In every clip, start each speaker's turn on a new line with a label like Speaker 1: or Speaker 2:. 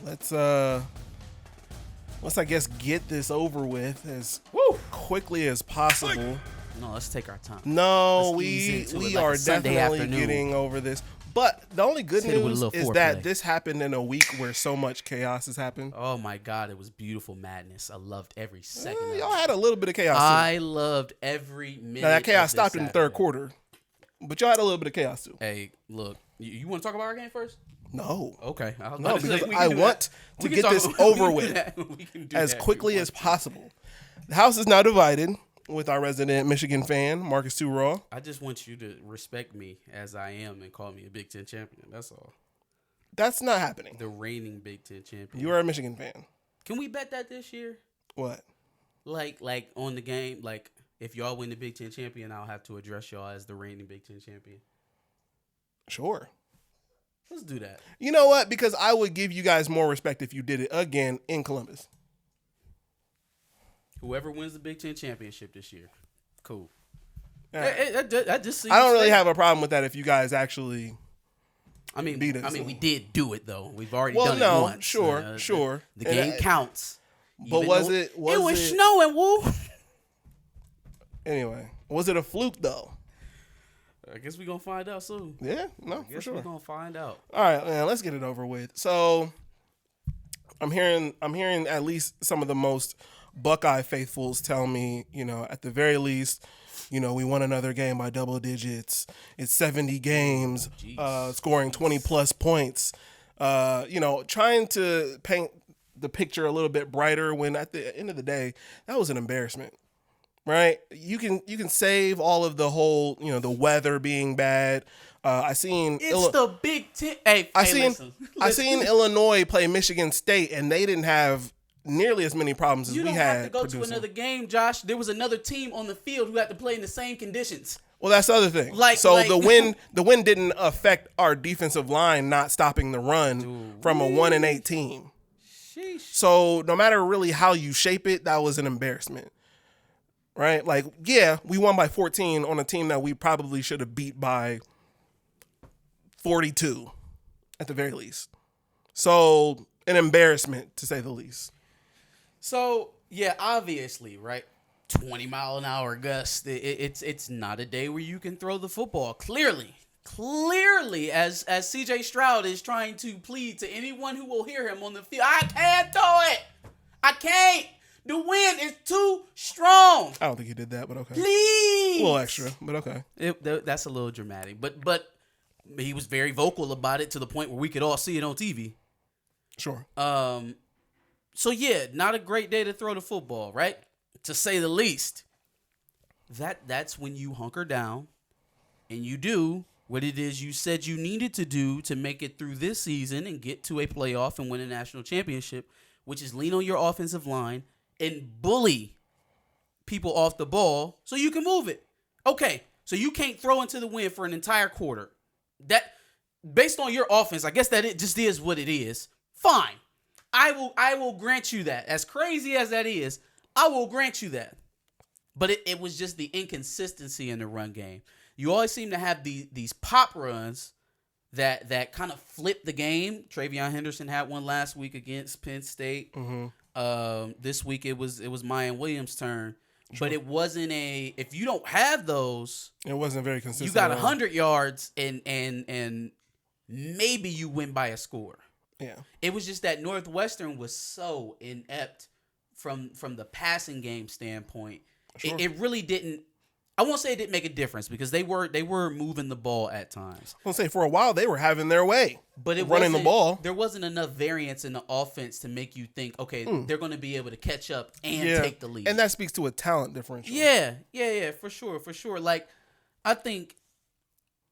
Speaker 1: let's I guess get this over with as quickly as possible.
Speaker 2: No, let's take our time.
Speaker 1: No, we are definitely getting over this. But the only good news is that this happened in a week where so much chaos has happened.
Speaker 2: Oh my God, it was beautiful madness. I loved every second.
Speaker 1: Y'all had a little bit of chaos.
Speaker 2: I loved every minute.
Speaker 1: Now that chaos stopped in the third quarter, but y'all had a little bit of chaos too.
Speaker 2: Hey, look, you want to talk about our game first?
Speaker 1: No.
Speaker 2: Okay.
Speaker 1: No, because I want to get this over with as quickly as possible. The house is now divided with our resident Michigan fan, Marcus Too Raw.
Speaker 2: I just want you to respect me as I am and call me a Big Ten champion. That's all.
Speaker 1: That's not happening.
Speaker 2: The reigning Big Ten champion.
Speaker 1: You are a Michigan fan.
Speaker 2: Can we bet that this year?
Speaker 1: What?
Speaker 2: Like on the game, like if y'all win the Big Ten champion, I'll have to address y'all as the reigning Big Ten champion.
Speaker 1: Sure.
Speaker 2: Let's do that.
Speaker 1: You know what? Because I would give you guys more respect if you did it again in Columbus.
Speaker 2: Whoever wins the Big Ten championship this year, cool.
Speaker 1: Right.
Speaker 2: I just
Speaker 1: I don't really have a problem with that if you guys actually.
Speaker 2: Beat us. We did do it though. We've already done it once.
Speaker 1: Sure.
Speaker 2: The game counts.
Speaker 1: But was it?
Speaker 2: It was snowing, woo.
Speaker 1: Anyway, was it a fluke though?
Speaker 2: I guess we're gonna find out soon.
Speaker 1: Yeah, no, for sure.
Speaker 2: We're gonna find out.
Speaker 1: All right, man, let's get it over with. So, I'm hearing at least some of the most Buckeye faithfuls tell me, at the very least, we won another game by double digits. It's 70 games, scoring 20 plus points. Trying to paint the picture a little bit brighter when at the end of the day, that was an embarrassment. Right? You can save all of the whole, the weather being bad. I seen
Speaker 2: the Big Ten. I
Speaker 1: seen Illinois play Michigan State, and they didn't have nearly as many problems as we had.
Speaker 2: You don't have to go to another game, Josh. There was another team on the field who had to play in the same conditions.
Speaker 1: Well, that's the other thing. The wind didn't affect our defensive line not stopping the run from a 1-8 team.
Speaker 2: Sheesh.
Speaker 1: So no matter really how you shape it, that was an embarrassment. Right? We won by 14 on a team that we probably should have beat by 42 at the very least. So, an embarrassment to say the least.
Speaker 2: So, yeah, obviously, right? 20-mile-an-hour gust. It's not a day where you can throw the football. Clearly, as CJ Stroud is trying to plead to anyone who will hear him on the field, I can't throw it. I can't. The wind is too strong.
Speaker 1: I don't think he did that, but okay.
Speaker 2: Please.
Speaker 1: A little extra, but okay.
Speaker 2: That's a little dramatic. But he was very vocal about it to the point where we could all see it on TV.
Speaker 1: Sure.
Speaker 2: So, yeah, not a great day to throw the football, right? To say the least. That's when you hunker down and you do what it is you said you needed to do to make it through this season and get to a playoff and win a national championship, which is lean on your offensive line and bully people off the ball so you can move it. Okay, so you can't throw into the wind for an entire quarter. That, based on your offense, I guess that it just is what it is. Fine. I will grant you that. As crazy as that is, I will grant you that. But it was just the inconsistency in the run game. You always seem to have these pop runs that kind of flip the game. Travion Henderson had one last week against Penn State.
Speaker 1: Mm-hmm.
Speaker 2: This week it was Mayan Williams' turn, but it wasn't if you don't have those,
Speaker 1: it wasn't very consistent.
Speaker 2: You got 100 yards and maybe you win by a score.
Speaker 1: Yeah,
Speaker 2: it was just that Northwestern was so inept from the passing game standpoint.
Speaker 1: Sure.
Speaker 2: It really didn't. I won't say it didn't make a difference because they were moving the ball at times.
Speaker 1: I'll say for a while they were having their way,
Speaker 2: but
Speaker 1: running the ball.
Speaker 2: There wasn't enough variance in the offense to make you think, okay, they're going to be able to catch up and take the lead.
Speaker 1: And that speaks to a talent differential.
Speaker 2: Yeah, for sure. Like, I think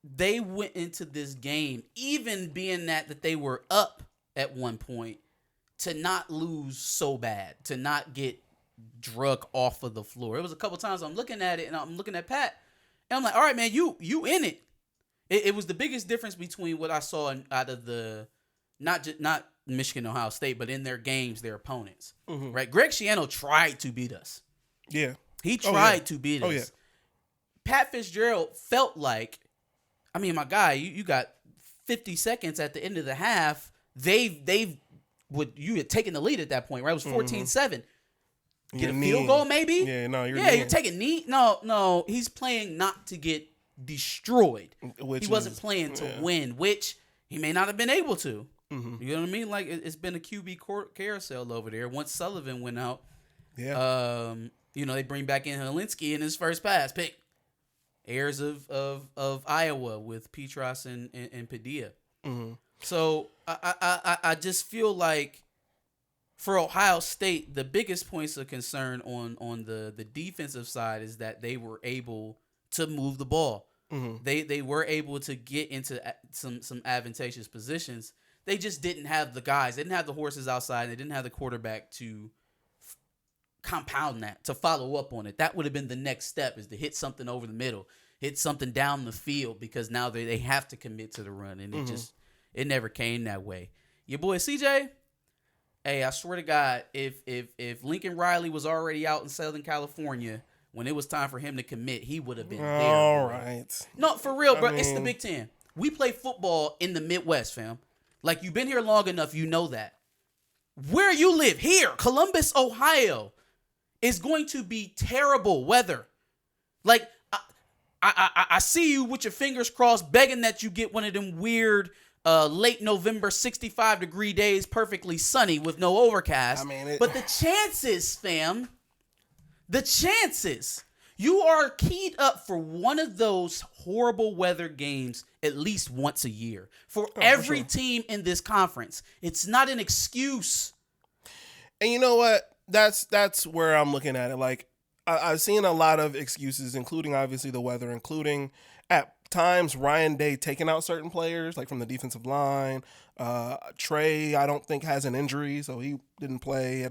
Speaker 2: they went into this game, even being that they were up at one point, to not lose so bad, to not get drug off of the floor. It was a couple times I'm looking at it and I'm looking at Pat and I'm like, all right, man, you in it. It was the biggest difference between what I saw out of the not Michigan, Ohio State, but in their games, their opponents. Mm-hmm. Right? Greg Schiano tried to beat us.
Speaker 1: Yeah.
Speaker 2: He tried to beat us.
Speaker 1: Yeah.
Speaker 2: Pat Fitzgerald felt like, I mean, my guy, you got 50 seconds at the end of the half. They've you had taken the lead at that point, right? It was 14-7. Get a
Speaker 1: You're
Speaker 2: field
Speaker 1: kneeing.
Speaker 2: goal, maybe?
Speaker 1: Yeah, no, you're
Speaker 2: you're taking knee. No, he's playing not to get destroyed. He wasn't playing to win, which he may not have been able to.
Speaker 1: Mm-hmm.
Speaker 2: You know what I mean? Like, it's been a QB carousel over there. Once Sullivan went out, they bring back in Helinski in his first pass. Pick heirs of Iowa with Petras and Padilla.
Speaker 1: Mm-hmm.
Speaker 2: So I just feel like for Ohio State, the biggest points of concern on the defensive side is that they were able to move the ball.
Speaker 1: Mm-hmm.
Speaker 2: They were able to get into some advantageous positions. They just didn't have the guys. They didn't have the horses outside. And they didn't have the quarterback to compound that, to follow up on it. That would have been the next step, is to hit something over the middle, hit something down the field, because now they have to commit to the run. And it never came that way. Your boy CJ, hey, I swear to God, if Lincoln Riley was already out in Southern California when it was time for him to commit, he would have been there.
Speaker 1: All right.
Speaker 2: No, for real, bro. It's the Big Ten. We play football in the Midwest, fam. Like, you've been here long enough, you know that. Where you live, here, Columbus, Ohio, is going to be terrible weather. Like, I see you with your fingers crossed, begging that you get one of them weird late November 65-degree days, perfectly sunny with no overcast. But the chances, fam, you are keyed up for one of those horrible weather games at least once a year. For every team in this conference. It's not an excuse.
Speaker 1: And you know what? That's where I'm looking at it. Like, I've seen a lot of excuses, including obviously the weather, including at times Ryan Day taking out certain players, like from the defensive line. Trey, I don't think, has an injury, so he didn't play.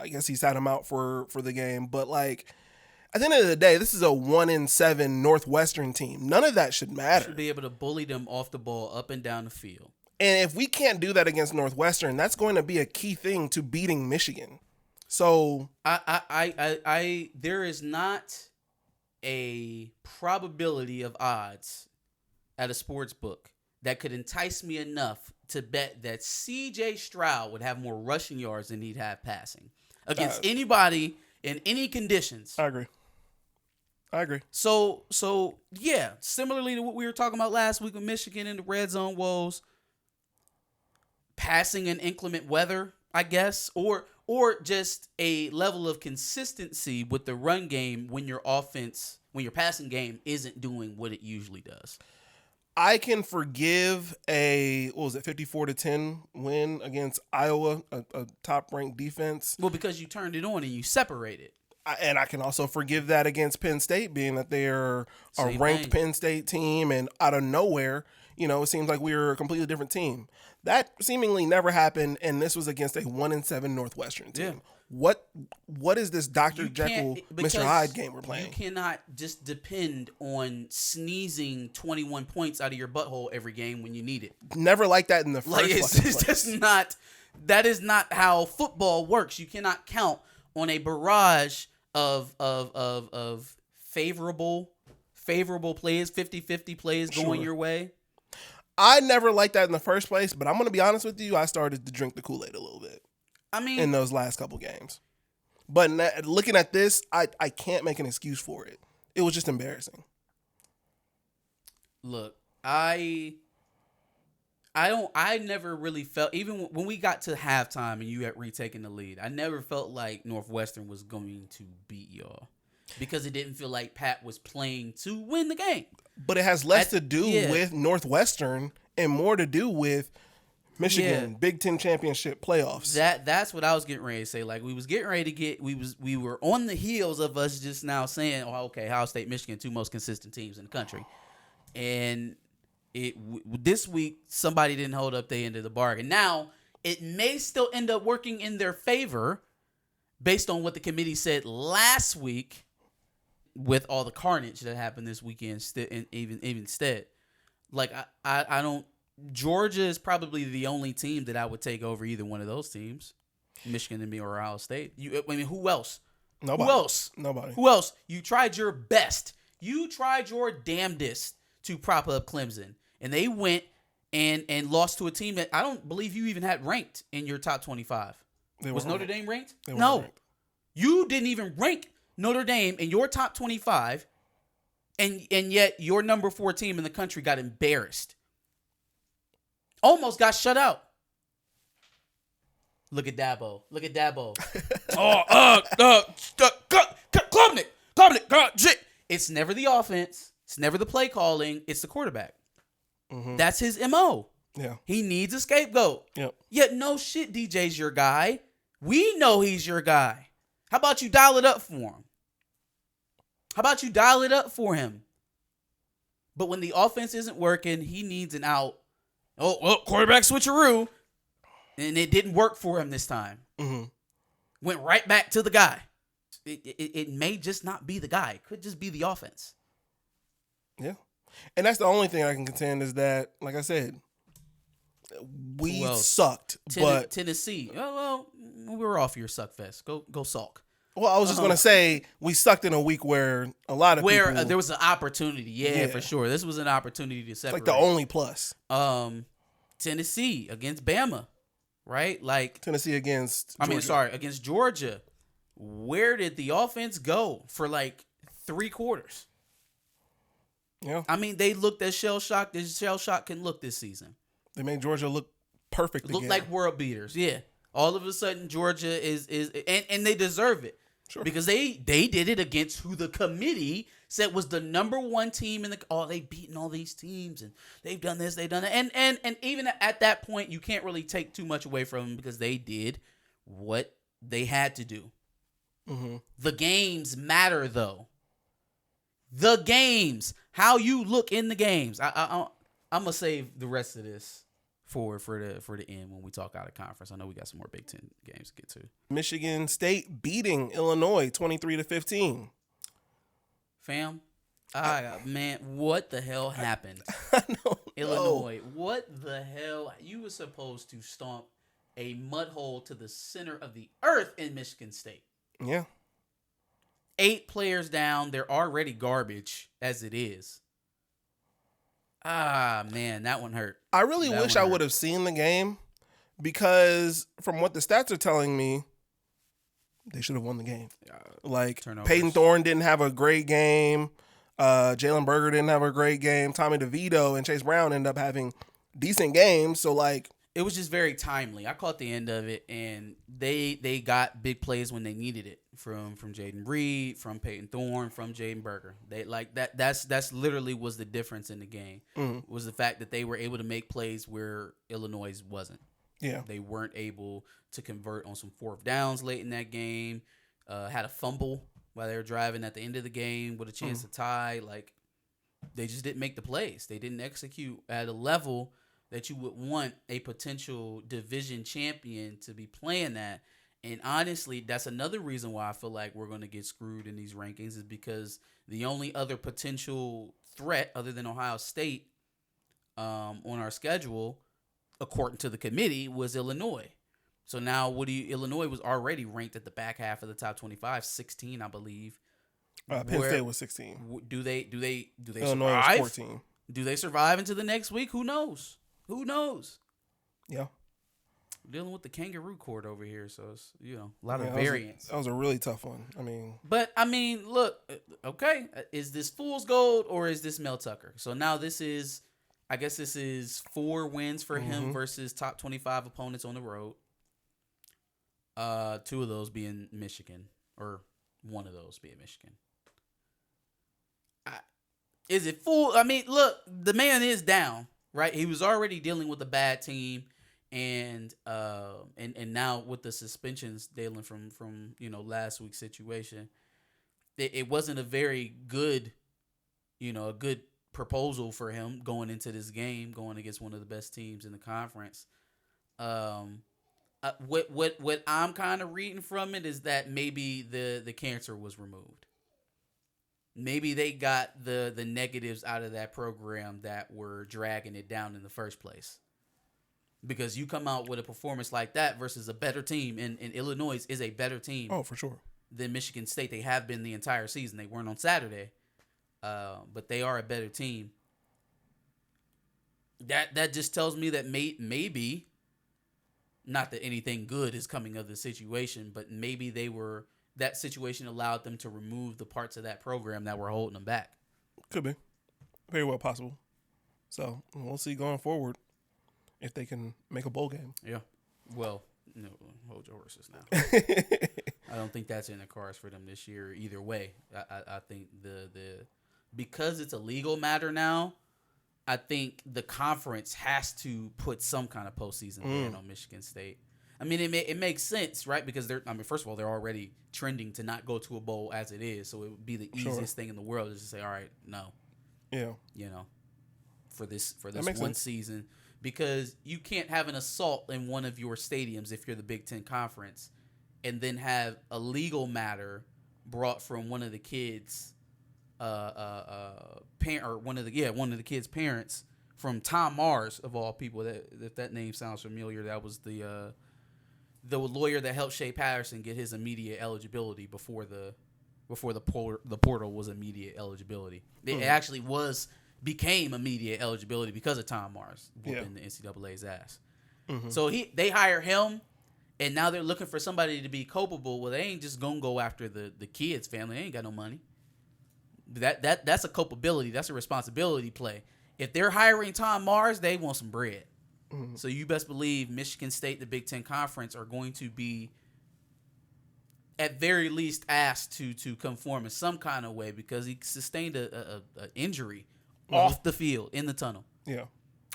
Speaker 1: I guess he sat him out for the game. But like, at the end of the day, this is a 1-7 Northwestern team. None of that should matter.
Speaker 2: Should be able to bully them off the ball, up and down the field.
Speaker 1: And if we can't do that against Northwestern, that's going to be a key thing to beating Michigan. So
Speaker 2: there is not a probability of odds at a sports book that could entice me enough to bet that C.J. Stroud would have more rushing yards than he'd have passing against anybody in any conditions.
Speaker 1: I agree.
Speaker 2: So yeah, similarly to what we were talking about last week with Michigan and the red zone woes, passing in inclement weather, I guess, or just a level of consistency with the run game when your passing game isn't doing what it usually does.
Speaker 1: I can forgive a 54-10 win against Iowa, a top-ranked defense.
Speaker 2: Well, because you turned it on and you separated.
Speaker 1: And I can also forgive that against Penn State, being that they're a ranked Penn State team, and out of nowhere, it seems like we were a completely different team. That seemingly never happened, and this was against a 1-7 Northwestern team. Yeah. What is this Dr. Jekyll, Mr. Hyde game we're playing?
Speaker 2: You cannot just depend on sneezing 21 points out of your butthole every game when you need it.
Speaker 1: Never like that in the first place.
Speaker 2: It's just not. That is not how football works. You cannot count on a barrage of favorable plays, 50-50 plays going your way.
Speaker 1: I never liked that in the first place, but I'm going to be honest with you. I started to drink the Kool-Aid a little bit. In those last couple games. But looking at this, I can't make an excuse for it. It was just embarrassing.
Speaker 2: Look, I never really felt, even when we got to halftime and you had retaken the lead, I never felt like Northwestern was going to beat y'all. Because it didn't feel like Pat was playing to win the game.
Speaker 1: But it has less to do with Northwestern and more to do with Michigan, Big Ten championship playoffs.
Speaker 2: That's what I was getting ready to say. Like, we was getting ready to we were on the heels of us just now saying, oh, okay, Ohio State, Michigan, two most consistent teams in the country. And this week, somebody didn't hold up their end of the bargain. Now, it may still end up working in their favor based on what the committee said last week with all the carnage that happened this weekend, and even instead. Like, I don't. Georgia is probably the only team that I would take over either one of those teams, Michigan and me or Ohio State. Who else?
Speaker 1: Nobody.
Speaker 2: Who else?
Speaker 1: Nobody.
Speaker 2: Who else? You tried your best. You tried your damnedest to prop up Clemson, and they went and lost to a team that I don't believe you even had ranked in your top 25. Was Notre Dame ranked? No. Ranked. You didn't even rank Notre Dame in your top 25, and yet your number 4 team in the country got embarrassed. Almost got shut out. Look at Dabo. Klubnik. It's never the offense. It's never the play calling. It's the quarterback. Mm-hmm. That's his MO.
Speaker 1: Yeah.
Speaker 2: He needs a scapegoat.
Speaker 1: Yep.
Speaker 2: Yet no shit, DJ's your guy. We know he's your guy. How about you dial it up for him? But when the offense isn't working, he needs an out. Oh, well, quarterback switcheroo. And it didn't work for him this time.
Speaker 1: Mm-hmm.
Speaker 2: Went right back to the guy. It may just not be the guy. It could just be the offense.
Speaker 1: Yeah. And that's the only thing I can contend is that, like I said, we sucked. But
Speaker 2: Tennessee, well, we were off your suck fest. Go sulk.
Speaker 1: Well, I was just going to say we sucked in a week where a lot of people...
Speaker 2: there was an opportunity. Yeah, for sure. This was an opportunity to separate.
Speaker 1: It's like the only plus.
Speaker 2: Tennessee against Bama, right? Like
Speaker 1: Tennessee against
Speaker 2: Georgia. Where did the offense go for like 3 quarters?
Speaker 1: Yeah.
Speaker 2: I mean, they looked at shell shock. This shell shock can look this season.
Speaker 1: They made Georgia look perfect again.
Speaker 2: Look like world beaters. Yeah. All of a sudden, Georgia is and they deserve it.
Speaker 1: Sure.
Speaker 2: Because they did it against who the committee said was the number 1 team in the. They've beaten all these teams and they've done this, they've done that, and even at that point, you can't really take too much away from them because they did what they had to do.
Speaker 1: Mm-hmm.
Speaker 2: The games matter, though. The games, how you look in the games. I'm gonna save the rest of this for the end when we talk out of conference. I know we got some more Big Ten games to get to.
Speaker 1: Michigan State beating Illinois 23-15.
Speaker 2: Fam, man, what the hell happened?
Speaker 1: I don't
Speaker 2: Illinois, what the hell? You were supposed to stomp a mud hole to the center of the earth in Michigan State.
Speaker 1: Yeah.
Speaker 2: 8 players down. They're already garbage as it is. Man, that one hurt.
Speaker 1: I really wish I would have seen the game because from what the stats are telling me, they should have won the game. Like
Speaker 2: turnovers.
Speaker 1: Peyton Thorne didn't have a great game. Jalen Berger didn't have a great game. Tommy DeVito and Chase Brown ended up having decent games. So like,
Speaker 2: it was just very timely. I caught the end of it, and they got big plays when they needed it from Jaden Reed, from Peyton Thorne, from Jaden Berger. They like that. That's literally was the difference in the game.
Speaker 1: Mm-hmm.
Speaker 2: Was the fact that they were able to make plays where Illinois wasn't.
Speaker 1: Yeah,
Speaker 2: they weren't able to convert on some 4th downs late in that game. Had a fumble while they were driving at the end of the game with a chance to tie. Like they just didn't make the plays. They didn't execute at a level that you would want a potential division champion to be playing at. And honestly, that's another reason why I feel like we're going to get screwed in these rankings is because the only other potential threat other than Ohio State on our schedule, according to the committee, was Illinois. So now Illinois was already ranked at the back half of the top 25, 16, I believe.
Speaker 1: Penn State was 16.
Speaker 2: Do they
Speaker 1: Illinois
Speaker 2: survive?
Speaker 1: was 14.
Speaker 2: Do they survive into the next week? Who knows?
Speaker 1: Yeah.
Speaker 2: We're dealing with the kangaroo court over here, so it's a lot of variance.
Speaker 1: That was a really tough one.
Speaker 2: I mean, look, okay, is this fool's gold or is this Mel Tucker? So now this is 4 wins for him versus top 25 opponents on the road. 2 of those being Michigan, or 1 of those being Michigan. Is it fool? I mean, look, the man is down. Right, he was already dealing with a bad team, and now with the suspensions dealing from last week's situation, it wasn't a very good, a good proposal for him going into this game, going against one of the best teams in the conference. What I'm kind of reading from it is that maybe the cancer was removed. Maybe they got the negatives out of that program that were dragging it down in the first place. Because you come out with a performance like that versus a better team, and Illinois is a better team.
Speaker 1: Oh, for sure.
Speaker 2: Than Michigan State. They have been the entire season. They weren't on Saturday, but they are a better team. that just tells me that maybe, not that anything good is coming of the situation, but maybe that situation allowed them to remove the parts of that program that were holding them back.
Speaker 1: Could be. Very well possible. So we'll see going forward if they can make a bowl game.
Speaker 2: Yeah. Well, no, hold your horses now. I don't think that's in the cards for them this year either way. I think the because it's a legal matter now, I think the conference has to put some kind of postseason ban on Michigan State. I mean, it makes sense, right? Because first of all, they're already trending to not go to a bowl as it is, so it would be the easiest thing in the world is to say, all right, no.
Speaker 1: Yeah.
Speaker 2: For this one season, because you can't have an assault in one of your stadiums if you're the Big Ten Conference, and then have a legal matter brought from one of the kids' one of the kids' parents from Tom Mars of all people. That name sounds familiar. That was the lawyer that helped Shea Patterson get his immediate eligibility before the portal was immediate eligibility. It actually became immediate eligibility because of Tom Mars whooping the NCAA's ass. Mm-hmm. So they hire him, and now they're looking for somebody to be culpable. Well, they ain't just gonna go after the kid's family. They ain't got no money. That's a culpability. That's a responsibility play. If they're hiring Tom Mars, they want some bread. Mm-hmm. So you best believe Michigan State, the Big Ten Conference, are going to be at very least asked to conform in some kind of way because he sustained a injury off the field in the tunnel.
Speaker 1: Yeah,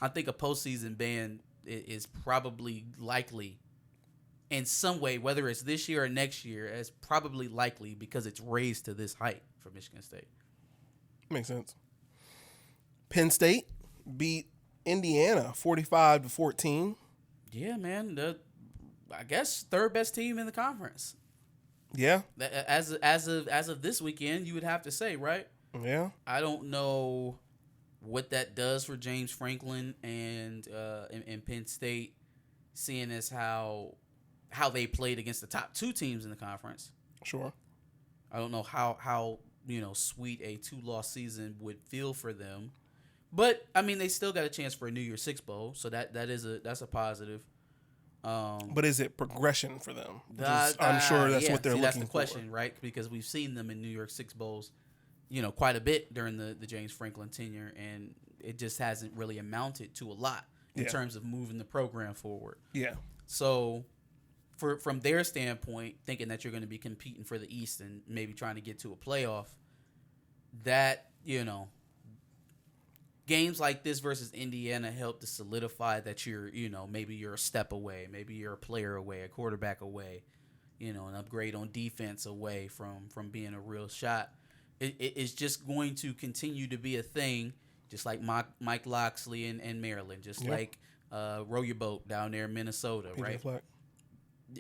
Speaker 2: I think a postseason ban is probably likely in some way, whether it's this year or next year. It's probably likely because it's raised to this height for Michigan State.
Speaker 1: Makes sense. Penn State beat Indiana 45-14.
Speaker 2: Yeah, man. I guess third best team in the conference.
Speaker 1: Yeah.
Speaker 2: As of this weekend, you would have to say, right?
Speaker 1: Yeah.
Speaker 2: I don't know what that does for James Franklin and Penn State, seeing as how they played against the top two teams in the conference.
Speaker 1: Sure.
Speaker 2: I don't know how sweet a 2-loss season would feel for them. But I mean, they still got a chance for a New Year's Six bowl, so that's a positive.
Speaker 1: But is it progression for them? I'm sure that's what they're looking for. That's the question,
Speaker 2: right? Because we've seen them in New Year's Six bowls, quite a bit during the James Franklin tenure, and it just hasn't really amounted to a lot in terms of moving the program forward.
Speaker 1: Yeah.
Speaker 2: So, from their standpoint, thinking that you're going to be competing for the East and maybe trying to get to a playoff, that games like this versus Indiana help to solidify that maybe you're a step away, maybe you're a player away, a quarterback away, an upgrade on defense away from being a real shot. It's just going to continue to be a thing, just like Mike Loxley in Maryland, just like Row Your Boat down there in Minnesota,
Speaker 1: PJ
Speaker 2: right?
Speaker 1: Fleck.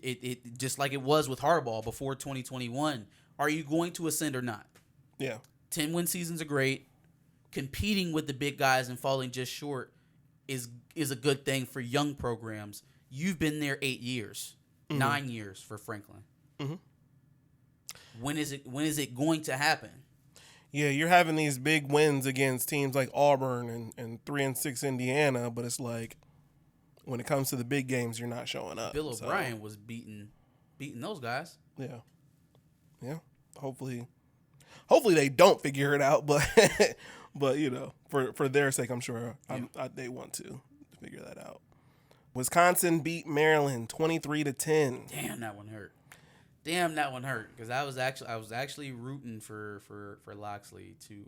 Speaker 2: It just like it was with Harbaugh before 2021. Are you going to ascend or not?
Speaker 1: Yeah.
Speaker 2: 10-win seasons are great. Competing with the big guys and falling just short is a good thing for young programs. You've been there 8 years, 9 years for Franklin. Mm-hmm. When is it going to happen?
Speaker 1: Yeah, you're having these big wins against teams like Auburn and 3-6 Indiana, but it's like when it comes to the big games, you're not showing up.
Speaker 2: Bill O'Brien was beating those guys.
Speaker 1: Yeah. Yeah. Hopefully they don't figure it out, but but for their sake, I'm sure they want to figure that out. Wisconsin beat Maryland 23-10.
Speaker 2: Damn, that one hurt because I was actually rooting for Loxley to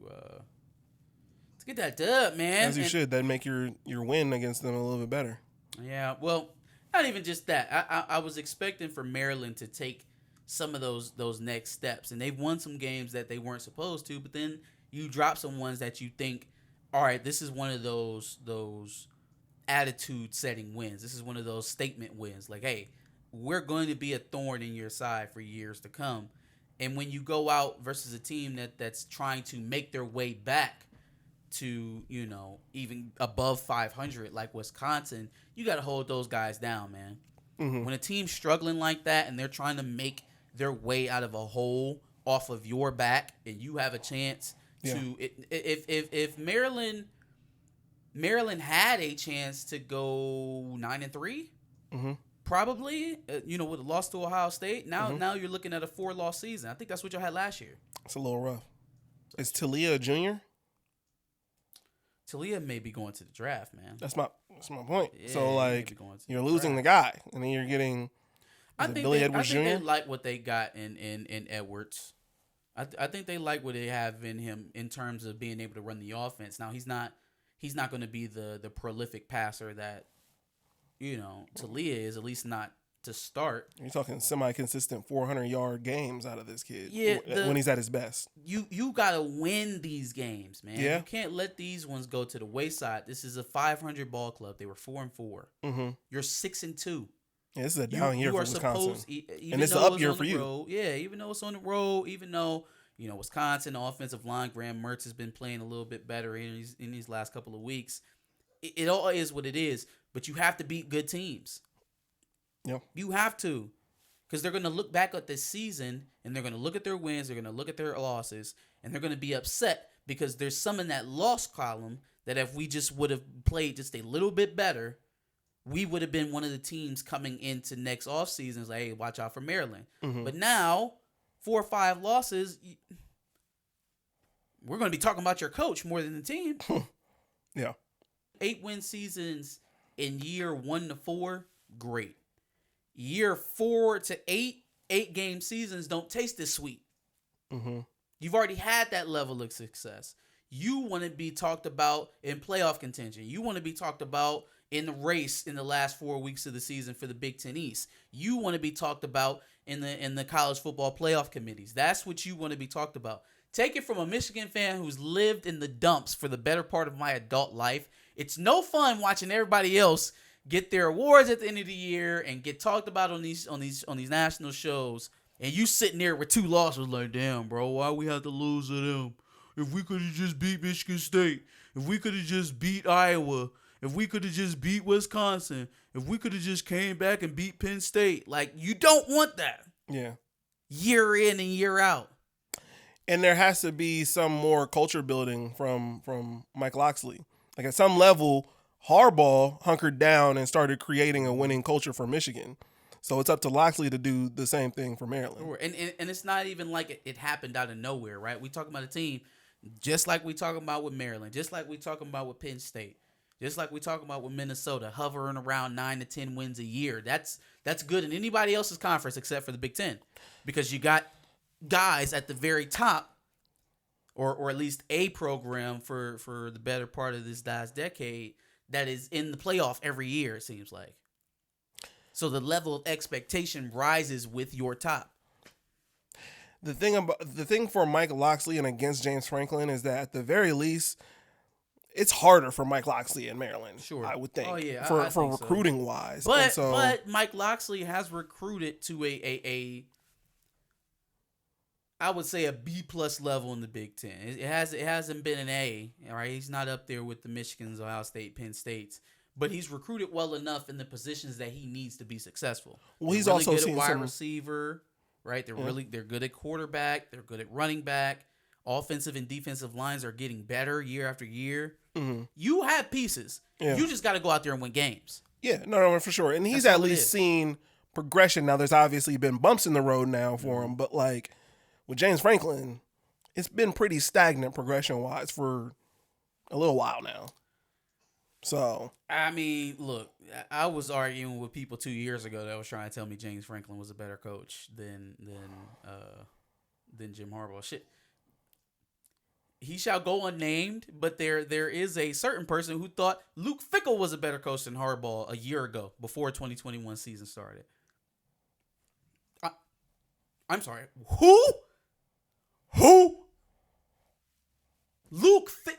Speaker 2: get that dub, man.
Speaker 1: As you should. That'd make your win against them a little bit better.
Speaker 2: Yeah, well, not even just that. I was expecting for Maryland to take some of those next steps, and they've won some games that they weren't supposed to, but then you drop some ones that you think, all right, this is one of those attitude-setting wins. This is one of those statement wins. Like, hey, we're going to be a thorn in your side for years to come. And when you go out versus a team that's trying to make their way back to, even above 500 like Wisconsin, you got to hold those guys down, man. Mm-hmm. When a team's struggling like that and they're trying to make their way out of a hole off of your back and you have a chance to if Maryland Maryland had a chance to go 9-3, probably. With a loss to Ohio State. Now you're looking at a 4-loss season. I think that's what y'all had last year.
Speaker 1: It's a little rough. Is Talia a junior?
Speaker 2: Talia may be going to the draft, man.
Speaker 1: That's my point.
Speaker 2: Yeah,
Speaker 1: so you're losing the guy, and then you're getting Billy Edwards Jr.
Speaker 2: They like what they got in Edwards. I think they like what they have in him in terms of being able to run the offense. Now he's not going to be the prolific passer that Talia is, at least not to start.
Speaker 1: You're talking semi-consistent 400-yard games out of this kid.
Speaker 2: Yeah,
Speaker 1: when he's at his best.
Speaker 2: You got to win these games, man.
Speaker 1: Yeah.
Speaker 2: You can't let these ones go to the wayside. This is a 500 ball club. They were 4-4.
Speaker 1: Mm-hmm.
Speaker 2: You're 6-2.
Speaker 1: Yeah, this is a down year for Wisconsin.
Speaker 2: Even
Speaker 1: and it's an up year for you.
Speaker 2: Road, yeah, even though it's on the road, even though, Wisconsin, the offensive line, Graham Mertz has been playing a little bit better in these last couple of weeks. It all is what it is, but you have to beat good teams.
Speaker 1: Yeah.
Speaker 2: You have to, because they're going to look back at this season, and they're going to look at their wins, they're going to look at their losses, and they're going to be upset because there's some in that loss column that if we just would have played just a little bit better, we would have been one of the teams coming into next offseason. It's like, hey, watch out for Maryland. Mm-hmm. But now, 4 or 5 losses, we're going to be talking about your coach more than the team.
Speaker 1: Yeah.
Speaker 2: 8-win seasons in year 1 to 4, great. Year 4 to 8, 8-game seasons don't taste as sweet.
Speaker 1: Mm-hmm.
Speaker 2: You've already had that level of success. You want to be talked about in playoff contention. You want to be talked about in the race in the last 4 weeks of the season for the Big Ten East. You want to be talked about in the college football playoff committees. That's what you want to be talked about. Take it from a Michigan fan who's lived in the dumps for the better part of my adult life. It's no fun watching everybody else get their awards at the end of the year and get talked about on these national shows, and you sitting there with 2 losses like, damn, bro, why we have to lose to them? If we could have just beat Michigan State, if we could have just beat Iowa, if we could have just beat Wisconsin, if we could have just came back and beat Penn State. Like, you don't want that.
Speaker 1: Yeah.
Speaker 2: Year in and year out.
Speaker 1: And there has to be some more culture building from Mike Locksley. Like, at some level, Harbaugh hunkered down and started creating a winning culture for Michigan. So it's up to Locksley to do the same thing for Maryland.
Speaker 2: And it's not even like it happened out of nowhere, right? We talking about a team just like we talking about with Maryland, just like we talking about with Penn State, just like we talking about with Minnesota, hovering around 9 to 10 wins a year. That's good in anybody else's conference except for the Big Ten, because you got guys at the very top, or at least a program for the better part of this last decade that is in the playoff every year, it seems like. So the level of expectation rises with your top.
Speaker 1: The thing for Mike Locksley and against James Franklin is that at the very least, it's harder for Mike Locksley in Maryland. Sure, I would think. Oh yeah, for recruiting so. Wise.
Speaker 2: But Mike Locksley has recruited to a I would say a B+ level in the Big Ten. It hasn't been an A. All right, he's not up there with the Michigans, Ohio State, Penn States. But he's recruited well enough in the positions that he needs to be successful.
Speaker 1: Well, he's really also
Speaker 2: good
Speaker 1: seen
Speaker 2: at wide receiver, right? They're good at quarterback. They're good at running back. Offensive and defensive lines are getting better year after year. Mm-hmm. You have pieces. Yeah. You just got to go out there and win games.
Speaker 1: Yeah, no, for sure. And he's at least seen progression. Now, there's obviously been bumps in the road now for him, but like with James Franklin, it's been pretty stagnant progression-wise for a little while now. So
Speaker 2: I mean, look, I was arguing with people 2 years ago that was trying to tell me James Franklin was a better coach than Jim Harbaugh. Shit, he shall go unnamed, but there is a certain person who thought Luke Fickell was a better coach than Harbaugh a year ago before 2021 season started. I'm sorry, who? Luke Fickell.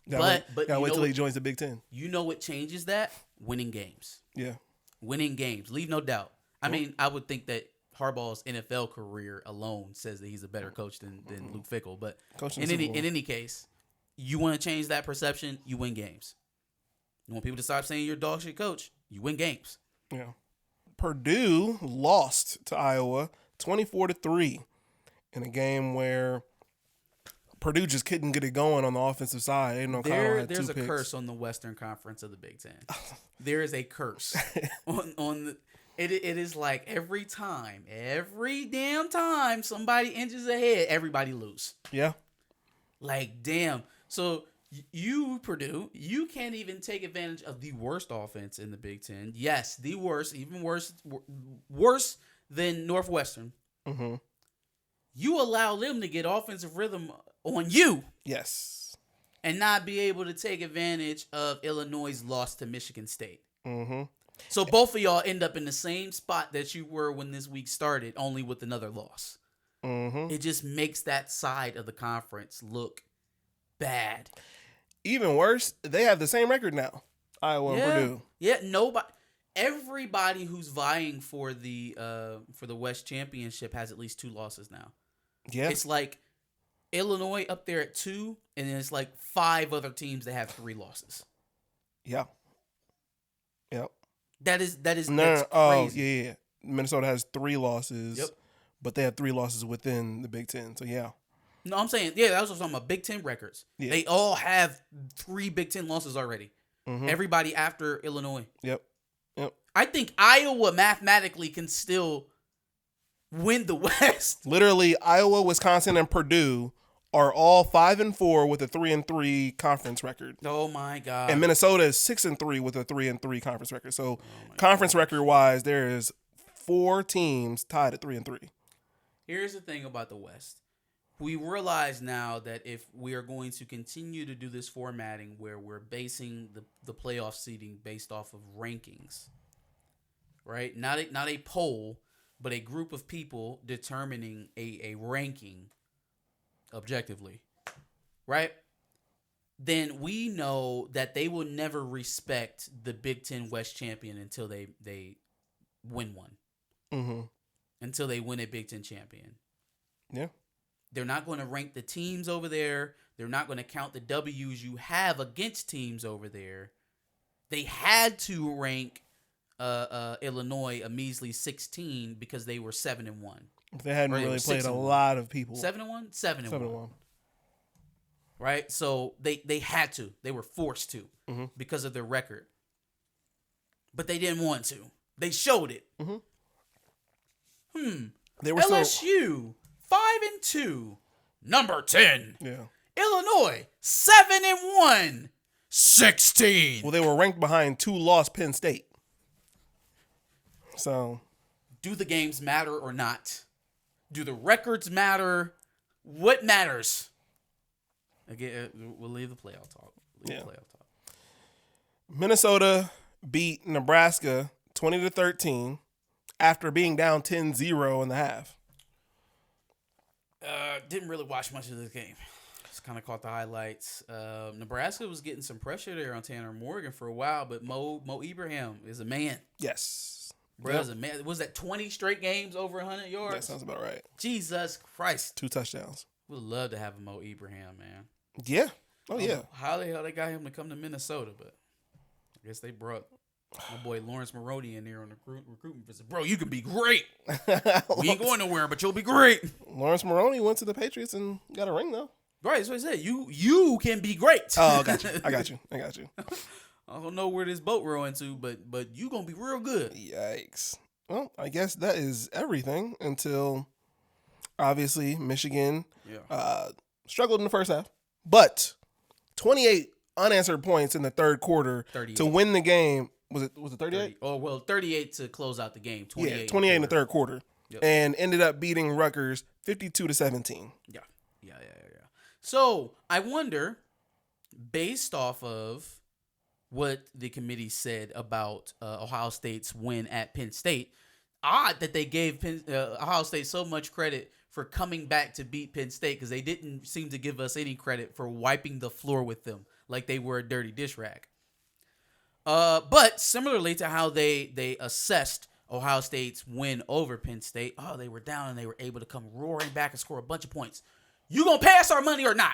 Speaker 1: But wait till he joins the Big Ten.
Speaker 2: You know what changes that? Winning games.
Speaker 1: Yeah.
Speaker 2: Winning games. Leave no doubt. I mean, I would think that Harbaugh's NFL career alone says that he's a better coach than Luke Fickell. But in any case, you want to change that perception, you win games. You want people to stop saying you're a dog shit coach, you win games.
Speaker 1: Yeah. Purdue lost to Iowa 24-3 in a game where Purdue just couldn't get it going on the offensive side. Ain't no Kyle had
Speaker 2: There's
Speaker 1: two
Speaker 2: a
Speaker 1: picks.
Speaker 2: curse on the Western Conference of the Big Ten. There is a curse on the. It is like every damn time somebody inches ahead, everybody lose.
Speaker 1: Yeah.
Speaker 2: Like, damn. So you, Purdue, you can't even take advantage of the worst offense in the Big Ten. Yes, the worst, even worse than Northwestern.
Speaker 1: Mm-hmm.
Speaker 2: You allow them to get offensive rhythm on you.
Speaker 1: Yes.
Speaker 2: And not be able to take advantage of Illinois' loss to Michigan State.
Speaker 1: Mm-hmm.
Speaker 2: So both of y'all end up in the same spot that you were when this week started, only with another loss.
Speaker 1: Mm-hmm.
Speaker 2: It just makes that side of the conference look bad.
Speaker 1: Even worse, they have the same record now. Iowa and Purdue.
Speaker 2: Yeah, everybody who's vying for the West Championship has at least 2 losses now.
Speaker 1: Yeah.
Speaker 2: It's like Illinois up there at 2, and then it's like 5 other teams that have 3 losses.
Speaker 1: Yeah. Yep.
Speaker 2: That's crazy.
Speaker 1: Oh, yeah. Minnesota has 3 losses.
Speaker 2: Yep.
Speaker 1: But they have 3 losses within the Big Ten. So, yeah.
Speaker 2: No, I'm saying, yeah, that's what I'm talking about. Big Ten records.
Speaker 1: Yeah.
Speaker 2: They all have 3 Big Ten losses already.
Speaker 1: Mm-hmm.
Speaker 2: Everybody after Illinois.
Speaker 1: Yep.
Speaker 2: I think Iowa mathematically can still win the West.
Speaker 1: Literally, Iowa, Wisconsin, and Purdue are all 5-4 with a 3-3 conference record.
Speaker 2: Oh my God!
Speaker 1: And Minnesota is 6-3 with a 3-3 conference record. So, conference record wise, there is 4 teams tied at 3-3.
Speaker 2: Here's the thing about the West. We realize now that if we are going to continue to do this formatting where we're basing the playoff seeding based off of rankings, right? Not a poll, but a group of people determining a ranking objectively, right? Then we know that they will never respect the Big Ten West champion until they win one.
Speaker 1: Mm-hmm.
Speaker 2: Until they win a Big Ten champion.
Speaker 1: Yeah.
Speaker 2: They're not going to rank the teams over there. They're not going to count the W's you have against teams over there. They had to rank Illinois a measly 16 because they were 7-1.
Speaker 1: They hadn't really played a lot of people.
Speaker 2: 7-1? 7-1. Right? So they had to. They were forced to because of their record. But they didn't want to. They showed it.
Speaker 1: They were
Speaker 2: LSU 5-2, number 10.
Speaker 1: Yeah.
Speaker 2: Illinois 7-1, 16.
Speaker 1: Well, they were ranked behind 2-loss Penn State. So,
Speaker 2: do the games matter or not? Do the records matter? What matters? Again, we'll leave the playoff talk.
Speaker 1: Minnesota beat Nebraska 20-13 after being down 10-0 in the half.
Speaker 2: Didn't really watch much of this game. Just kind of caught the highlights. Nebraska was getting some pressure there on Tanner Morgan for a while, but Mo Ibrahim is a man.
Speaker 1: Yes.
Speaker 2: Bro, is a man. Was that 20 straight games over 100 yards?
Speaker 1: That sounds about right.
Speaker 2: Jesus Christ.
Speaker 1: 2 touchdowns.
Speaker 2: Would love to have a Mo Ibrahim, man.
Speaker 1: Yeah. Oh, yeah.
Speaker 2: How the hell they got him to come to Minnesota, but I guess they brought my boy Lawrence Maroney in there on the recruitment visit. Bro, you can be great. We ain't going nowhere, but you'll be great.
Speaker 1: Lawrence Maroney went to the Patriots and got a ring, though.
Speaker 2: Right, that's what I said. You can be great.
Speaker 1: Oh, I got you.
Speaker 2: I don't know where this boat rowing to, but you gonna be real good.
Speaker 1: Yikes. Well, I guess that is everything until obviously Michigan struggled in the first half, but 28 unanswered points in the third quarter
Speaker 2: 38.
Speaker 1: to win the game. Was it 38?
Speaker 2: 38 to close out the game. 28.
Speaker 1: Yeah, 28 in the third quarter,
Speaker 2: yep.
Speaker 1: And ended up beating Rutgers 52-17.
Speaker 2: Yeah. So I wonder, based off of what the committee said about Ohio State's win at Penn State, odd that they gave Ohio State so much credit for coming back to beat Penn State because they didn't seem to give us any credit for wiping the floor with them like they were a dirty dish rag. But similarly to how they assessed Ohio State's win over Penn State, they were down and they were able to come roaring back and score a bunch of points. You gonna pay us our money or not?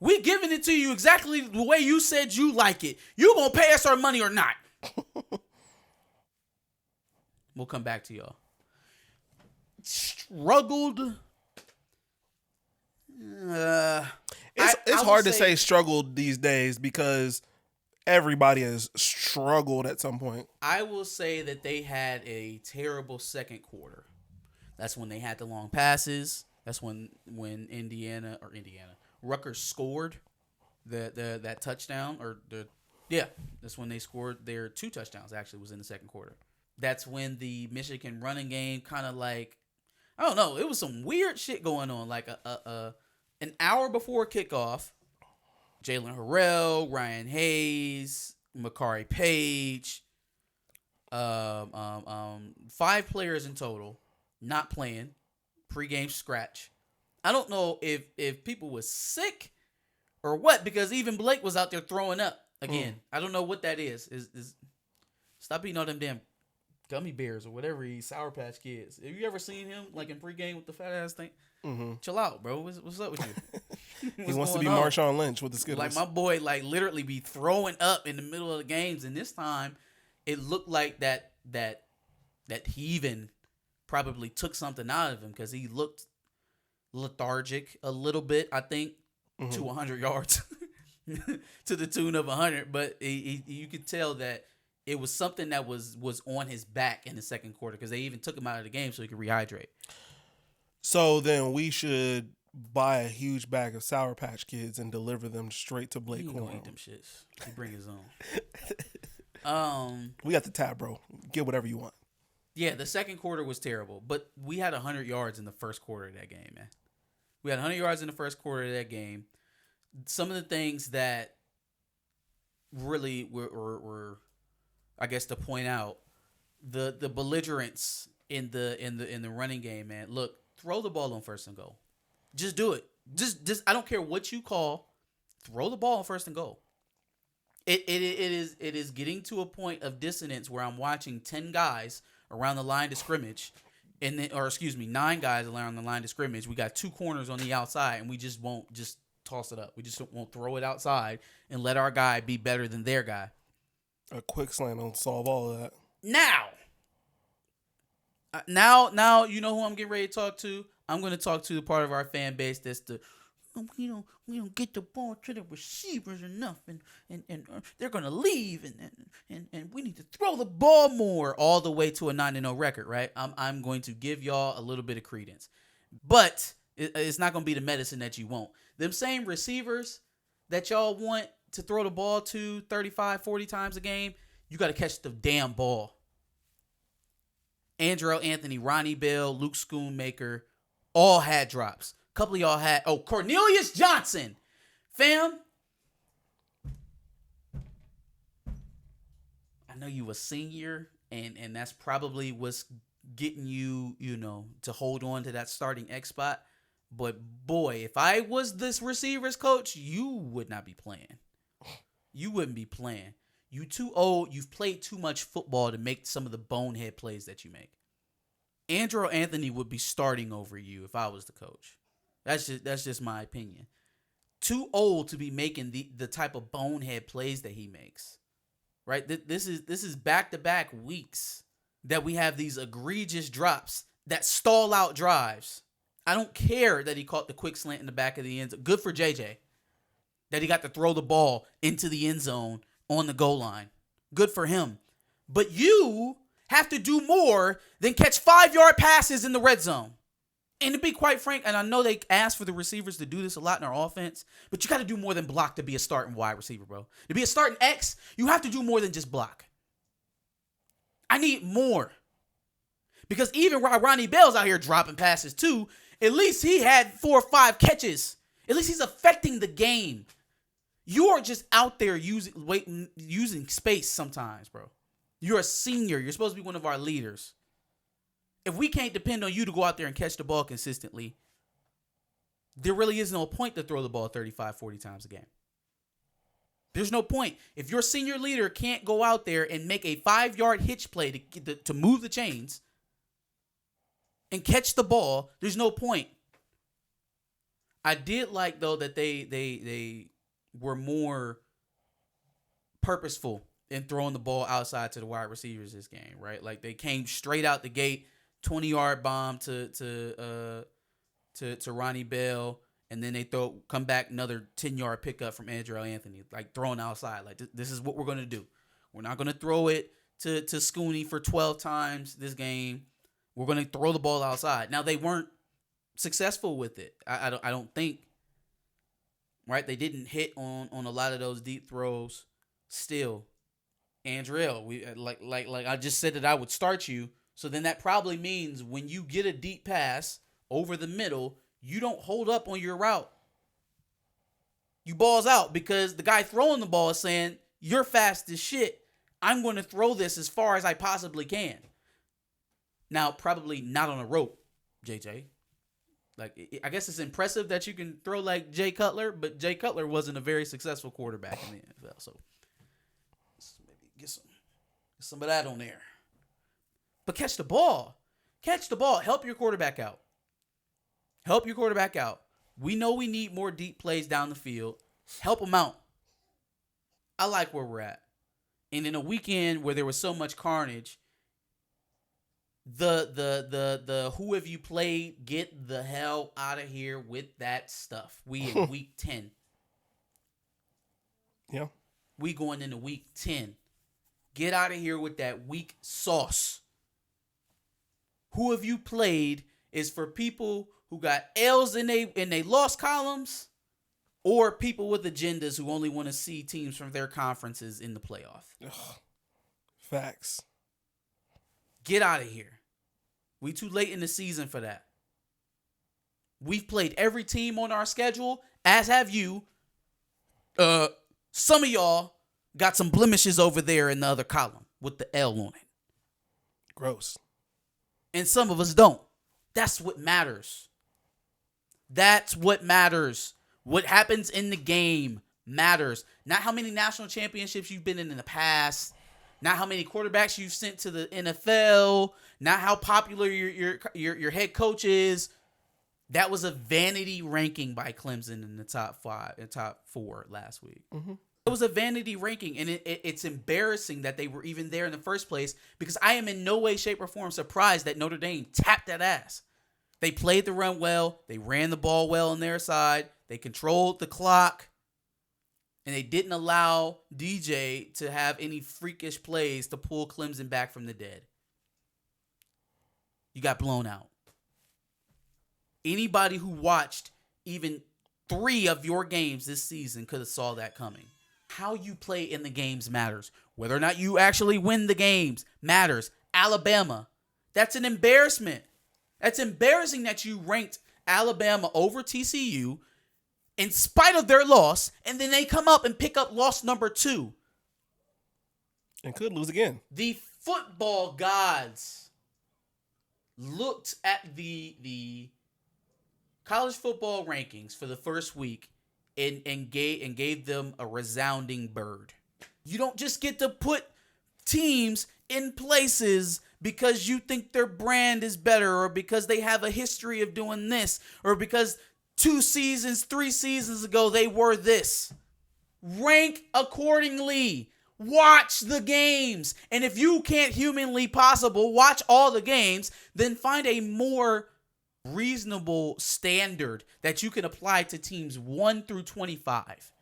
Speaker 2: We giving it to you exactly the way you said you like it. You gonna pay us our money or not? We'll come back to y'all. Struggled
Speaker 1: It's hard to say struggled these days because everybody has struggled at some point.
Speaker 2: I will say that they had a terrible second quarter. That's when they had the long passes. That's when Rutgers scored that touchdown that's when they scored their 2 touchdowns. Actually, was in the second quarter. That's when the Michigan running game kind of like, I don't know, it was some weird shit going on. Like an hour before kickoff, Jalen Harrell, Ryan Hayes, Makari Page, 5 players in total not playing, pregame scratch. I don't know if people was sick or what, because even Blake was out there throwing up again. I don't know what that is. Stop eating all them damn gummy bears or whatever he Sour Patch Kids. Have you ever seen him like in pregame with the fat ass thing? Mm-hmm. Chill out, bro. What's up with you?
Speaker 1: He wants to be Marshawn Lynch with the Skittles.
Speaker 2: Like my boy, like literally be throwing up in the middle of the games, and this time it looked like that he even probably took something out of him because he looked lethargic a little bit. I think to 100 yards, to the tune of 100, but you could tell that it was something that was on his back in the second quarter because they even took him out of the game so he could rehydrate.
Speaker 1: So then we should buy a huge bag of Sour Patch Kids and deliver them straight to Blake Corn.
Speaker 2: He don't eat them shits. He bring his own.
Speaker 1: We got the tab, bro. Get whatever you want.
Speaker 2: Yeah, the second quarter was terrible, but we had 100 yards in the first quarter of that game, man. We had 100 yards in the first quarter of that game. Some of the things that really were I guess to point out, the belligerence in the running game, man. Look, throw the ball on first and goal. Just do it. Just I don't care what you call. Throw the ball on first and goal. It is getting to a point of dissonance where I'm watching 10 guys around the line of scrimmage, 9 guys around the line of scrimmage. We got 2 corners on the outside, and we just won't just toss it up. We just won't throw it outside and let our guy be better than their guy.
Speaker 1: A quick slant will solve all of that.
Speaker 2: Now, you know who I'm getting ready to talk to? I'm going to talk to the part of our fan base that's we don't get the ball to the receivers enough, and they're going to leave, and we need to throw the ball more, all the way to a 9-0 record, right? I'm going to give y'all a little bit of credence, but it's not going to be the medicine that you want. Them same receivers that y'all want to throw the ball to 35, 40 times a game, you got to catch the damn ball. Andrew Anthony, Ronnie Bell, Luke Schoonmaker, all had drops. A couple of y'all had... Oh, Cornelius Johnson. Fam, I know you a senior, and that's probably what's getting you, to hold on to that starting X spot. But, boy, if I was this receivers coach, you would not be playing. You wouldn't be playing. You too old. You've played too much football to make some of the bonehead plays that you make. Andrew Anthony would be starting over you if I was the coach. That's just my opinion. Too old to be making the type of bonehead plays that he makes. Right? This is back-to-back weeks that we have these egregious drops that stall out drives. I don't care that he caught the quick slant in the back of the end zone. Good for JJ. That he got to throw the ball into the end zone on the goal line. Good for him. But you have to do more than catch 5-yard passes in the red zone. And to be quite frank, and I know they ask for the receivers to do this a lot in our offense, but you got to do more than block to be a starting wide receiver, bro. To be a starting X, you have to do more than just block. I need more. Because even while Ronnie Bell's out here dropping passes too, at least he had 4 or 5 catches. At least he's affecting the game. You are just out there using space sometimes, bro. You're a senior. You're supposed to be one of our leaders. If we can't depend on you to go out there and catch the ball consistently, there really is no point to throw the ball 35, 40 times a game. There's no point. If your senior leader can't go out there and make a 5-yard hitch play to move the chains and catch the ball, there's no point. I did like, though, that they were more purposeful in throwing the ball outside to the wide receivers this game, right? Like they came straight out the gate, 20-yard bomb to Ronnie Bell, and then they come back another 10-yard pickup from Andrew Anthony, like thrown outside. Like this is what we're gonna do. We're not gonna throw it to Scooney for 12 times this game. We're gonna throw the ball outside. Now they weren't successful with it. I don't think. Right, they didn't hit on a lot of those deep throws. Still, Andrell, we like I just said that I would start you. So then that probably means when you get a deep pass over the middle, you don't hold up on your route. You balls out because the guy throwing the ball is saying, you're fast as shit. I'm going to throw this as far as I possibly can. Now, probably not on a rope, JJ. Like, I guess it's impressive that you can throw like Jay Cutler, but Jay Cutler wasn't a very successful quarterback in the NFL. So let's maybe get some of that on there. But catch the ball. Catch the ball. Help your quarterback out. Help your quarterback out. We know we need more deep plays down the field. Help them out. I like where we're at. And in a weekend where there was so much carnage, the who have you played, get the hell out of here with that stuff. We in week 10.
Speaker 1: Yeah.
Speaker 2: We going into week 10. Get out of here with that weak sauce. Who have you played is for people who got L's in they loss columns, or people with agendas who only want to see teams from their conferences in the playoff.
Speaker 1: Ugh. Facts.
Speaker 2: Get out of here. We too late in the season for that. We've played every team on our schedule, as have you. Some of y'all got some blemishes over there in the other column with the L on it.
Speaker 1: Gross.
Speaker 2: And some of us don't. That's what matters. That's what matters. What happens in the game matters. Not how many national championships you've been in the past. Not how many quarterbacks you've sent to the NFL. Not how popular your head coach is. That was a vanity ranking by Clemson in the top 4 last week. Mm-hmm. It was a vanity ranking, and it's embarrassing that they were even there in the first place, because I am in no way, shape, or form surprised that Notre Dame tapped that ass. They played the run well. They ran the ball well on their side. They controlled the clock. And they didn't allow DJ to have any freakish plays to pull Clemson back from the dead. You got blown out. Anybody who watched even 3 of your games this season could have saw that coming. How you play in the games matters. Whether or not you actually win the games matters. Alabama, that's an embarrassment. That's embarrassing that you ranked Alabama over TCU in spite of their loss, and then they come up and pick up loss number 2.
Speaker 1: And could lose again.
Speaker 2: The football gods looked at the college football rankings for the first week and gave them a resounding bird. You don't just get to put teams in places because you think their brand is better, or because they have a history of doing this, or because 2 seasons, 3 seasons ago they were this. Rank accordingly. Watch the games. And if you can't humanly possible watch all the games, then find a more reasonable standard that you can apply to teams 1 through 25.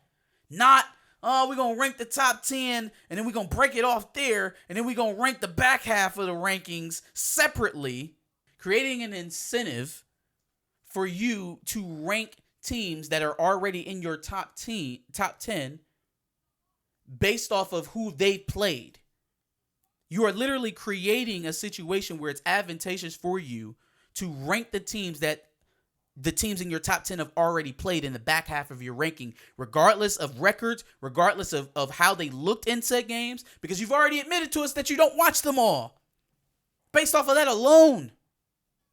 Speaker 2: Not, we're going to rank the top 10 and then we're going to break it off there and then we're going to rank the back half of the rankings separately, creating an incentive for you to rank teams that are already in your top 10 based off of who they played. You are literally creating a situation where it's advantageous for you to rank the teams in your top 10 have already played in the back half of your ranking, regardless of records, regardless of how they looked in said games, because you've already admitted to us that you don't watch them all. Based off of that alone,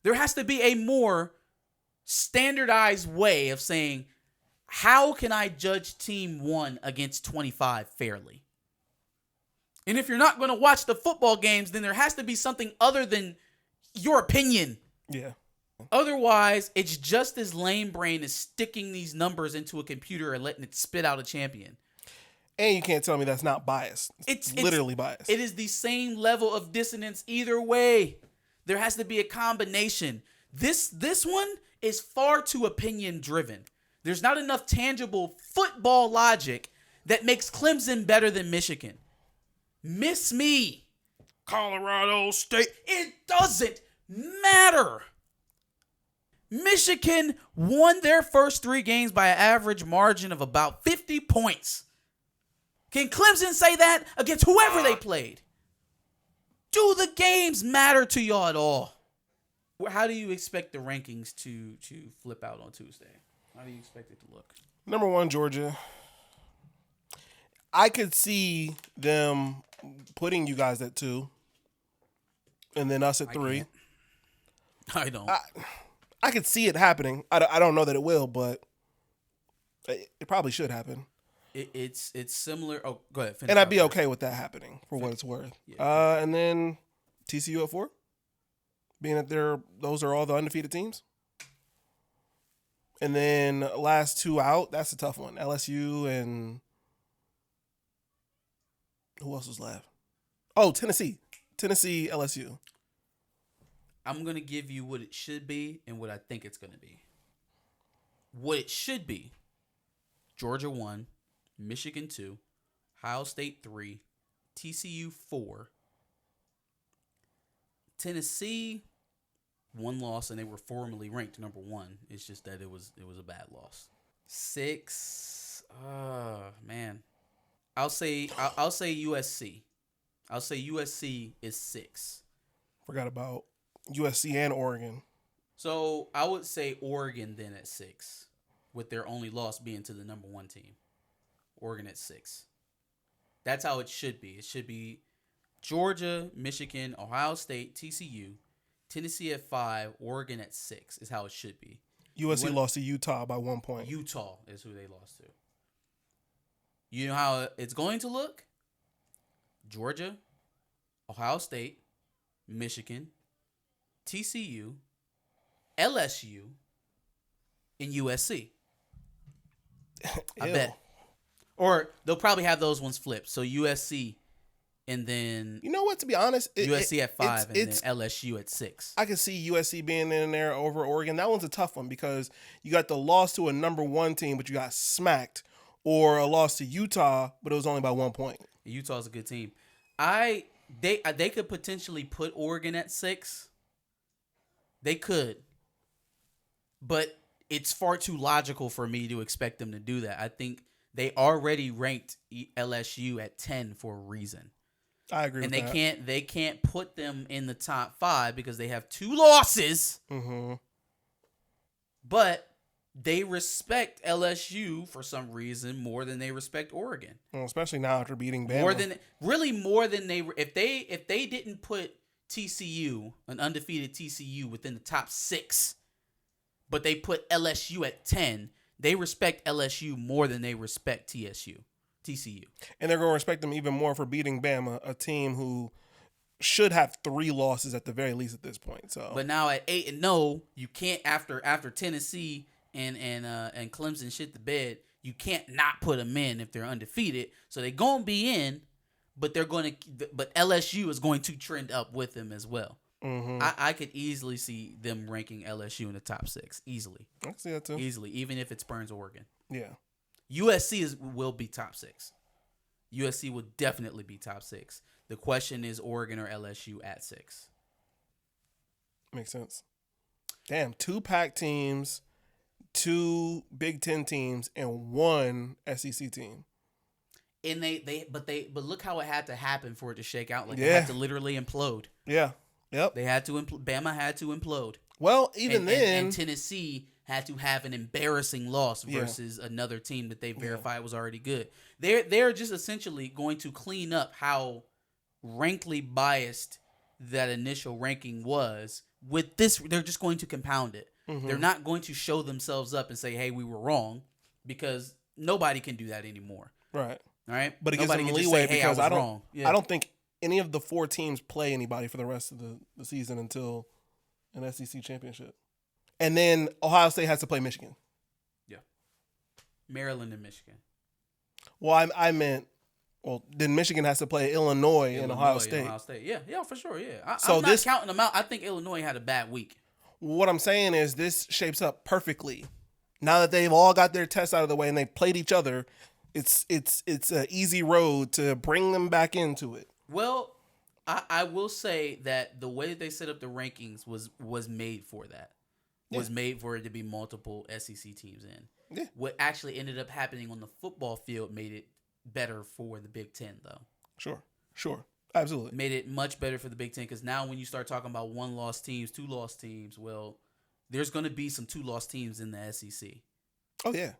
Speaker 2: there has to be a more standardized way of saying, how can I judge team 1 against 25 fairly? And if you're not going to watch the football games, then there has to be something other than your opinion.
Speaker 1: Yeah.
Speaker 2: Otherwise, it's just as lame brain as sticking these numbers into a computer and letting it spit out a champion.
Speaker 1: And you can't tell me that's not biased. It's literally biased.
Speaker 2: It is the same level of dissonance either way. There has to be a combination. This one is far too opinion driven. There's not enough tangible football logic that makes Clemson better than Michigan. Miss me, Colorado State. It doesn't matter. Michigan won their first 3 games by an average margin of about 50 points. Can Clemson say that against whoever they played? Do the games matter to y'all at all? How do you expect the rankings to flip out on Tuesday? How do you expect it to look?
Speaker 1: Number 1, Georgia. I could see them putting you guys at 2, and then us at 3.
Speaker 2: I don't.
Speaker 1: I could see it happening. I don't know that it will, but it probably should happen.
Speaker 2: It's similar. Oh, go ahead.
Speaker 1: And I'd be okay with that happening for what it's worth.
Speaker 2: Yeah.
Speaker 1: And then TCU at 4, being that those are all the undefeated teams. And then last 2 out, that's a tough one. LSU and who else was left? Oh, Tennessee, LSU.
Speaker 2: I'm going to give you what it should be and what I think it's going to be. What it should be, Georgia 1, Michigan 2, Ohio State 3, TCU 4, Tennessee 1 loss, and they were formerly ranked number 1. It's just that it was a bad loss. 6, man. I'll say USC. I'll say USC is 6.
Speaker 1: Forgot about USC and Oregon.
Speaker 2: So I would say Oregon then at 6, with their only loss being to the number 1 team. Oregon at 6. That's how it should be. It should be Georgia, Michigan, Ohio State, TCU, Tennessee at 5, Oregon at 6 is how it should be.
Speaker 1: USC lost to Utah by 1 point.
Speaker 2: Utah is who they lost to. You know how it's going to look? Georgia, Ohio State, Michigan, TCU, LSU, and USC. I bet. Or they'll probably have those ones flipped. So USC and then...
Speaker 1: You know what, to be honest?
Speaker 2: USC at 5 and then LSU at 6.
Speaker 1: I can see USC being in there over Oregon. That one's a tough one because you got the loss to a number 1 team, but you got smacked. Or a loss to Utah, but it was only by 1 point.
Speaker 2: Utah's a good team. They could potentially put Oregon at 6. They could. But it's far too logical for me to expect them to do that. I think they already ranked LSU at 10 for a reason.
Speaker 1: I agree with that.
Speaker 2: And they can't put them in the top 5 because they have 2 losses.
Speaker 1: Mm-hmm.
Speaker 2: But they respect LSU for some reason more than they respect Oregon.
Speaker 1: Well, especially now after beating Bama.
Speaker 2: More than they if they didn't put TCU, an undefeated TCU, within the top 6, but they put LSU at 10, they respect LSU more than they respect TCU.
Speaker 1: And they're going to respect them even more for beating Bama, a team who should have 3 losses at the very least at this point. So,
Speaker 2: but now at 8-0, you can't after Tennessee and Clemson shit the bed, you can't not put them in if they're undefeated. So they're going to be in, but LSU is going to trend up with them as well. Mm-hmm. I could easily see them ranking LSU in the top 6 easily.
Speaker 1: I can see that too.
Speaker 2: Easily, even if it spurns Oregon.
Speaker 1: Yeah.
Speaker 2: USC will be top 6. USC will definitely be top 6. The question is Oregon or LSU at 6.
Speaker 1: Makes sense. Damn, 2 Pac teams, 2 Big Ten teams, and 1 SEC team.
Speaker 2: And but look how it had to happen for it to shake out. Like, it had to literally implode.
Speaker 1: Yeah. Yep.
Speaker 2: They had to Bama had to implode.
Speaker 1: Well, then
Speaker 2: and Tennessee had to have an embarrassing loss versus another team that they verified was already good. They're just essentially going to clean up how rankly biased that initial ranking was. With this, they're just going to compound it. Mm-hmm. They're not going to show themselves up and say, "Hey, we were wrong," because nobody can do that anymore.
Speaker 1: Right.
Speaker 2: All right.
Speaker 1: But it gives them leeway because I don't think any of the 4 teams play anybody for the rest of the season until an SEC championship. And then Ohio State has to play Michigan.
Speaker 2: Yeah. Maryland and Michigan.
Speaker 1: Well, I meant, then Michigan has to play Illinois and Ohio State.
Speaker 2: Yeah, for sure, yeah. I'm not counting them out. I think Illinois had a bad week.
Speaker 1: What I'm saying is this shapes up perfectly Now that they've all got their tests out of the way and they played each other, it's an easy road to bring them back into it.
Speaker 2: Well, I will say that the way that they set up the rankings was made for that.
Speaker 1: Yeah.
Speaker 2: Was made for it to be multiple SEC teams in.
Speaker 1: Yeah.
Speaker 2: What actually ended up happening on the football field made it better for the Big Ten, though.
Speaker 1: Sure. Absolutely.
Speaker 2: Made it much better for the Big Ten because now when you start talking about 1-loss teams, 2-loss teams, well, there's going to be some 2-loss teams in the SEC.
Speaker 1: Oh, yeah.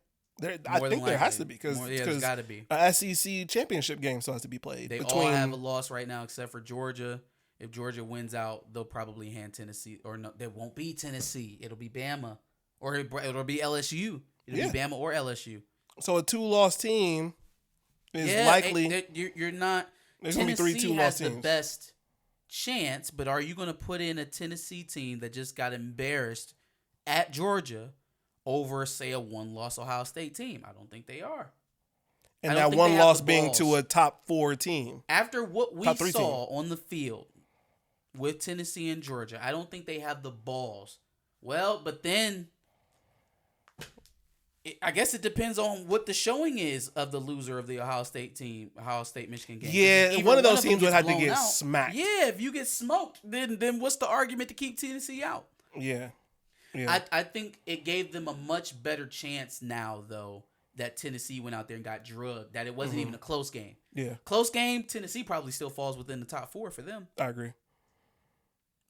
Speaker 1: I think there has to be because
Speaker 2: there's got to be.
Speaker 1: An SEC championship game still has to be played.
Speaker 2: They all have a loss right now except for Georgia. If Georgia wins out, they'll probably hand Tennessee. Or no, there won't be Tennessee. It'll be Bama. Or it'll be LSU. It'll be Bama or LSU.
Speaker 1: So a 2-loss team is likely.
Speaker 2: You're not.
Speaker 1: There's going to be 3 2-loss
Speaker 2: has
Speaker 1: teams.
Speaker 2: The best chance, but are you going to put in a Tennessee team that just got embarrassed at Georgia over, say, a 1-loss Ohio State team? I don't think they are.
Speaker 1: And that one loss being to a top 4 team.
Speaker 2: After what we saw on the field with Tennessee and Georgia, I don't think they have the balls. Well, but then I guess it depends on what the showing is of the loser of the Ohio State Michigan game.
Speaker 1: Yeah, one of those teams would have to get smacked.
Speaker 2: Yeah, if you get smoked, then what's the argument to keep Tennessee out?
Speaker 1: Yeah.
Speaker 2: I think it gave them a much better chance now, though, that Tennessee went out there and got drugged, that it wasn't even a close game.
Speaker 1: Yeah.
Speaker 2: Close game, Tennessee probably still falls within the top 4 for them.
Speaker 1: I agree.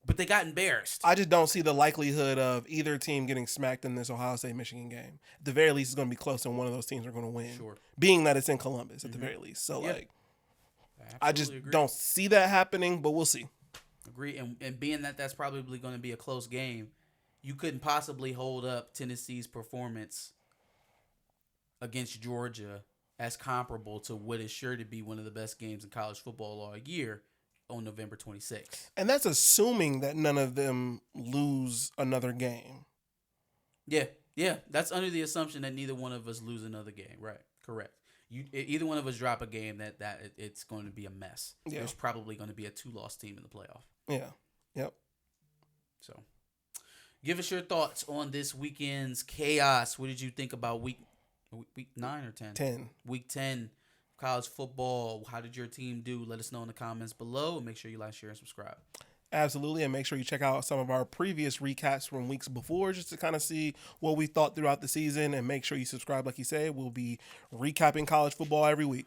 Speaker 2: But they got embarrassed.
Speaker 1: I just don't see the likelihood of either team getting smacked in this Ohio State-Michigan game. At the very least, it's going to be close, and one of those teams are going to win.
Speaker 2: Sure.
Speaker 1: Being that it's in Columbus, at the very least. So, I just don't see that happening, but we'll see.
Speaker 2: Agree. And being that that's probably going to be a close game, you couldn't possibly hold up Tennessee's performance against Georgia as comparable to what is sure to be one of the best games in college football all year on November 26th.
Speaker 1: And that's assuming that none of them lose another game.
Speaker 2: Yeah. That's under the assumption that neither one of us lose another game. Right. Correct. Either one of us drop a game that it's going to be a mess. Yeah. There's probably going to be a 2-loss team in the playoff.
Speaker 1: Yeah. Yep.
Speaker 2: So, give us your thoughts on this weekend's chaos. What did you think about week 9 or 10?
Speaker 1: 10.
Speaker 2: Week 10. College football. How did your team do? Let us know in the comments below. And make sure you like, share, and subscribe.
Speaker 1: Absolutely. And make sure you check out some of our previous recaps from weeks before just to kind of see what we thought throughout the season. And make sure you subscribe, like you said. We'll be recapping college football every week.